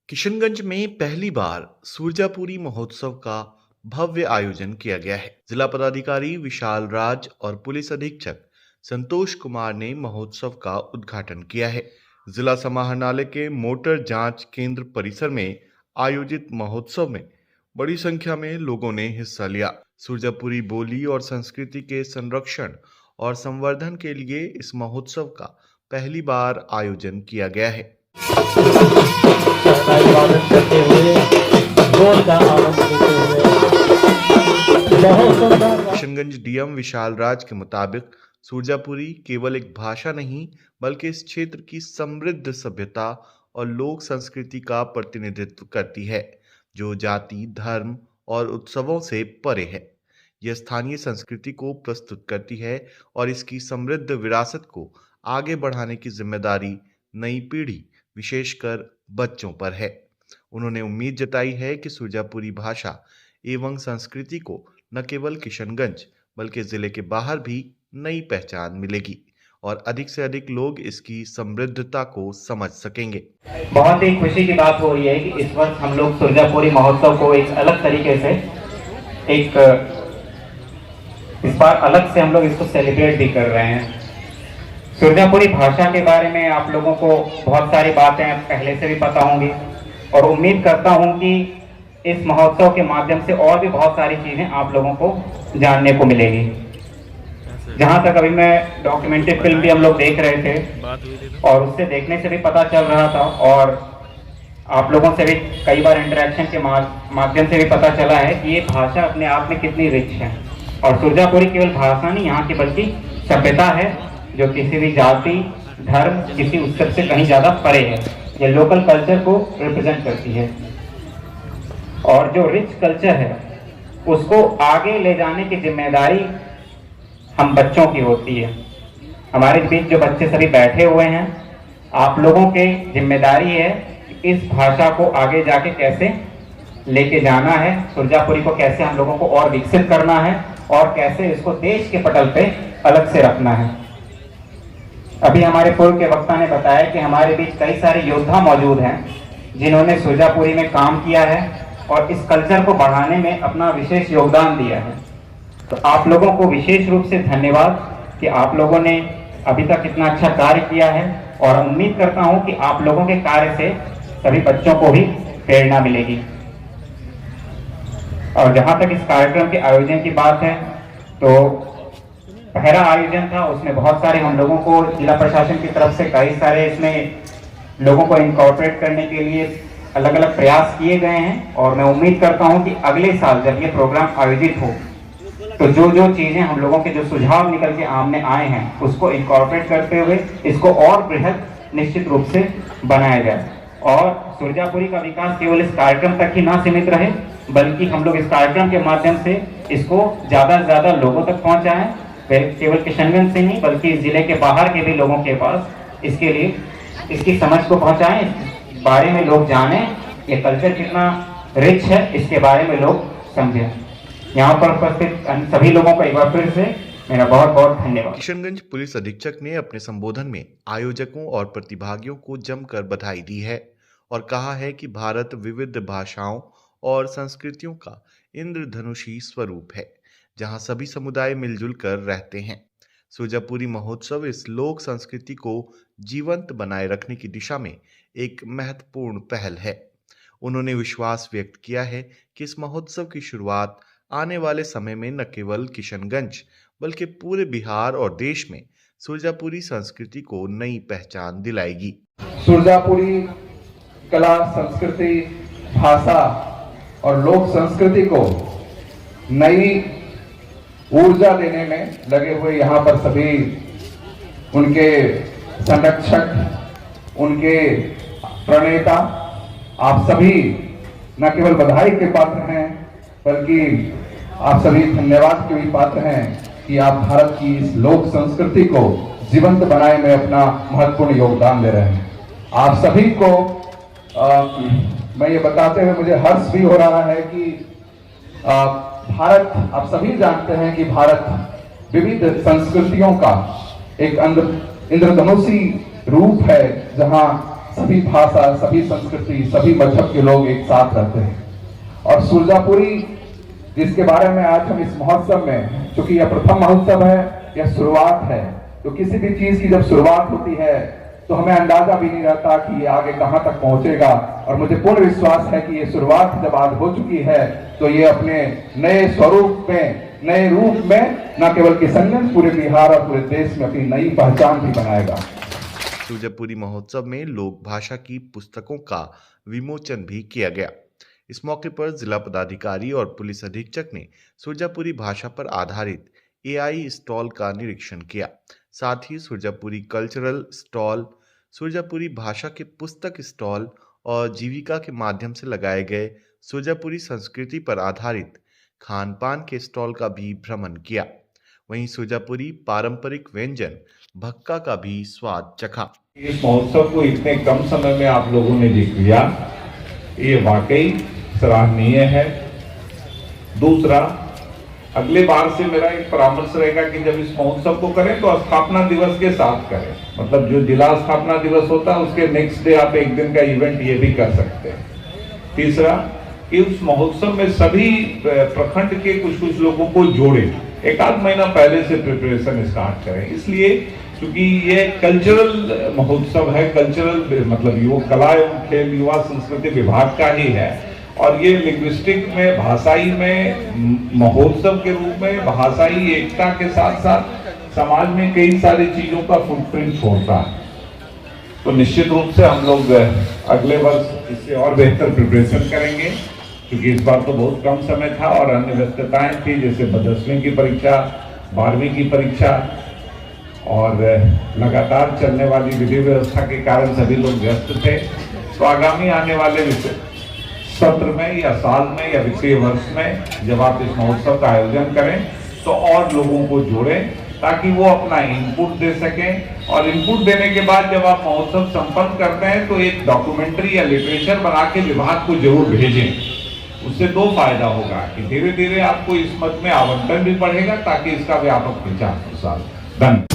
किशनगंज में पहली बार सूरजापुरी महोत्सव का भव्य आयोजन किया गया है। जिला पदाधिकारी विशाल राज और पुलिस अधीक्षक संतोष कुमार ने महोत्सव का उद्घाटन किया है। जिला समाहरणालय के मोटर जांच केंद्र परिसर में आयोजित महोत्सव में बड़ी संख्या में लोगों ने हिस्सा लिया। सूरजापुरी बोली और संस्कृति के संरक्षण और संवर्धन के लिए इस महोत्सव का पहली बार आयोजन किया गया है। करते हुए ढोल का आनंद लेते हुए बहुत सुंदर। किशनगंज डीएम विशाल राज के मुताबिक सूरजापुरी केवल एक भाषा नहीं बल्कि इस क्षेत्र की समृद्ध सभ्यता और लोक संस्कृति का प्रतिनिधित्व करती है, जो जाति, धर्म और उत्सवों से परे है। यह स्थानीय संस्कृति को प्रस्तुत करती है और इसकी समृद्ध विरासत को आगे बढ़ाने की जिम्मेदारी नई पीढ़ी, विशेषकर बच्चों पर है। उन्होंने उम्मीद जताई है कि सूरजापुरी भाषा एवं संस्कृति को न केवल किशनगंज बल्कि जिले के बाहर भी नई पहचान मिलेगी और अधिक से अधिक लोग इसकी समृद्धता को समझ सकेंगे। बहुत ही खुशी की बात हो रही है कि इस वर्ष हम लोग सूरजापुरी महोत्सव को एक अलग तरीके से इस बार अलग से हम लोग इसको सेलिब्रेट भी कर रहे हैं। सूरजापुरी भाषा के बारे में आप लोगों को बहुत सारी बातें पहले से भी पता होंगी और उम्मीद करता हूं कि इस महोत्सव के माध्यम से और भी बहुत सारी चीजें आप लोगों को जानने को मिलेगी। जहां तक अभी मैं डॉक्यूमेंट्री फिल्म भी हम लोग देख रहे थे और उससे देखने से भी पता चल रहा था और आप लोगों से भी कई बार इंटरेक्शन के माध्यम से भी पता चला है कि ये भाषा अपने आप में कितनी रिच है। और सूरजापुरी केवल भाषा नहीं यहाँ की बल्कि सभ्यता है, जो किसी भी जाति, धर्म, किसी उत्सव से कहीं ज्यादा परे है। ये लोकल कल्चर को रिप्रेजेंट करती है और जो रिच कल्चर है उसको आगे ले जाने की जिम्मेदारी हम बच्चों की होती है। हमारे बीच जो बच्चे सभी बैठे हुए हैं, आप लोगों के जिम्मेदारी है कि इस भाषा को आगे जाके कैसे लेके जाना है, सूरजापुरी को कैसे हम लोगों को और विकसित करना है और कैसे इसको देश के पटल पे अलग से रखना है। अभी हमारे पूर्व के वक्ता ने बताया कि हमारे बीच कई सारे योद्धा मौजूद हैं जिन्होंने सूरजापुरी में काम किया है और इस कल्चर को बढ़ाने में अपना विशेष योगदान दिया है। तो आप लोगों को विशेष रूप से धन्यवाद कि आप लोगों ने अभी तक इतना अच्छा कार्य किया है और उम्मीद करता हूं कि आप लोगों के कार्य से सभी बच्चों को भी प्रेरणा मिलेगी। और जहां तक इस कार्यक्रम के आयोजन की बात है तो पहला आयोजन था, उसमें बहुत सारे हम लोगों को जिला प्रशासन की तरफ से कई सारे इसमें लोगों को इनकॉर्पोरेट करने के लिए अलग अलग प्रयास किए गए हैं और मैं उम्मीद करता हूं कि अगले साल जब ये प्रोग्राम आयोजित हो तो जो जो चीजें हम लोगों के जो सुझाव निकल के आमने आए हैं उसको इनकॉर्पोरेट करते हुए इसको और बृहद निश्चित रूप से बनाया जाए और सूरजापुरी का विकास केवल इस कार्यक्रम तक ही ना सीमित रहे बल्कि हम लोग इस कार्यक्रम के माध्यम से इसको ज्यादा से ज्यादा लोगों तक पहुंचाएं, केवल किशनगंज से नहीं बल्कि जिले के बाहर के भी लोगों के पास इसके लिए इसकी समझ को पहुंचाएं, इस बारे में लोग जानें, ये कल्चर कितना रिच है इसके बारे में लोग समझें। यहाँ पर उपस्थित सभी लोगों को एक बार फिर से मेरा बहुत बहुत धन्यवाद। किशनगंज पुलिस अधीक्षक ने अपने संबोधन में आयोजकों और प्रतिभागियों को जमकर बधाई दी है और कहा है कि भारत विविध भाषाओं और संस्कृतियों का इंद्रधनुषी स्वरूप है, जहां सभी समुदाय मिलजुल कर रहते हैं। सूरजापुरी महोत्सव इस लोक संस्कृति को जीवंत बनाए रखने की दिशा में एक महत्वपूर्ण पहल है। उन्होंने विश्वास व्यक्त किया है कि इस महोत्सव की शुरुआत आने वाले समय में न केवल किशनगंज बल्कि पूरे बिहार और देश में सूरजापुरी संस्कृति को नई पहचान दिलाएगी। सूरजापुरी कला, संस्कृति, भाषा और लोक संस्कृति को नई ऊर्जा देने में लगे हुए यहाँ पर सभी उनके संरक्षक, उनके प्रणेता, आप सभी न केवल बधाई के पात्र हैं बल्कि आप सभी धन्यवाद के भी पात्र हैं कि आप भारत की इस लोक संस्कृति को जीवंत बनाने में अपना महत्वपूर्ण योगदान दे रहे हैं। आप सभी को मैं ये बताते हुए मुझे हर्ष भी हो रहा है कि भारत, आप सभी जानते हैं कि भारत विविध संस्कृतियों का एक इंद्रधनुषी रूप है, जहां सभी भाषा, सभी संस्कृति, सभी मजहब के लोग एक साथ रहते हैं। और सुरजापुरी जिसके बारे में आज हम इस महोत्सव में, चूंकि यह प्रथम महोत्सव है, यह शुरुआत है, तो किसी भी चीज की जब शुरुआत होती है तो हमें अंदाजा भी नहीं रहता कि ये आगे कहां तक पहुंचेगा। और मुझे पूर्ण विश्वास है कि ये शुरुआत जब आज हो चुकी है तो ये अपने नए स्वरूप में, नए रूप में न केवल किशनगंज, पूरे बिहार और पूरे देश में अपनी नई पहचान भी बनाएगा। सुरजापुरी महोत्सव में लोक भाषा की पुस्तकों का विमोचन भी किया गया। इस मौके पर जिला पदाधिकारी और पुलिस अधीक्षक ने सुरजापुरी भाषा पर आधारित एआई स्टॉल का निरीक्षण किया। साथ ही सुरजापुरी कल्चरल स्टॉल, सुरजापुरी भाषा के पुस्तक स्टॉल और जीविका के माध्यम से लगाए गए सुरजापुरी संस्कृति पर आधारित खान पान के स्टॉल का भी भ्रमण किया। वहीं सुरजापुरी पारंपरिक व्यंजन भक्का का भी स्वाद चखा। इस महोत्सव को इतने कम समय में आप लोगों ने देख लिया, ये वाकई सराहनीय है। दूसरा, अगले बार से मेरा एक परामर्श रहेगा कि जब इस महोत्सव को करें तो स्थापना दिवस के साथ करें। मतलब जो जिला स्थापना दिवस होता है उसके नेक्स्ट डे आप एक दिन का इवेंट ये भी कर सकते हैं। तीसरा, कि उस महोत्सव में सभी प्रखंड के कुछ कुछ लोगों को जोड़े, एक आध महीना पहले से प्रिपरेशन स्टार्ट करें। इसलिए क्योंकि ये कल्चरल महोत्सव है, कल्चरल मतलब युवा कला एवं खेल युवा संस्कृति विभाग का ही है, और ये लिंग्विस्टिक में, भाषाई में महोत्सव के रूप में भाषाई एकता के साथ साथ समाज में कई सारी चीजों का फुटप्रिंट छोड़ता है। तो निश्चित रूप से हम लोग अगले वर्ष इससे और बेहतर प्रिपरेशन करेंगे, क्योंकि इस बार तो बहुत कम समय था और अन्य व्यस्तताएं थी, जैसे 10वीं की परीक्षा, 12वीं की परीक्षा, और लगातार चलने वाली विधि व्यवस्था के कारण सभी लोग व्यस्त थे। तो आगामी आने वाले सत्र में या साल में या वित्तीय वर्ष में जब आप इस महोत्सव का आयोजन करें तो और लोगों को जोड़ें ताकि वो अपना इनपुट दे सकें। और इनपुट देने के बाद जब आप महोत्सव संपन्न करते हैं तो एक डॉक्यूमेंट्री या लिटरेचर बना के विभाग को जरूर भेजें। उससे दो फायदा होगा कि धीरे धीरे आपको इस मत में आवंटन भी बढ़ेगा ताकि इसका व्यापक प्रचार प्रसार। धन्यवाद।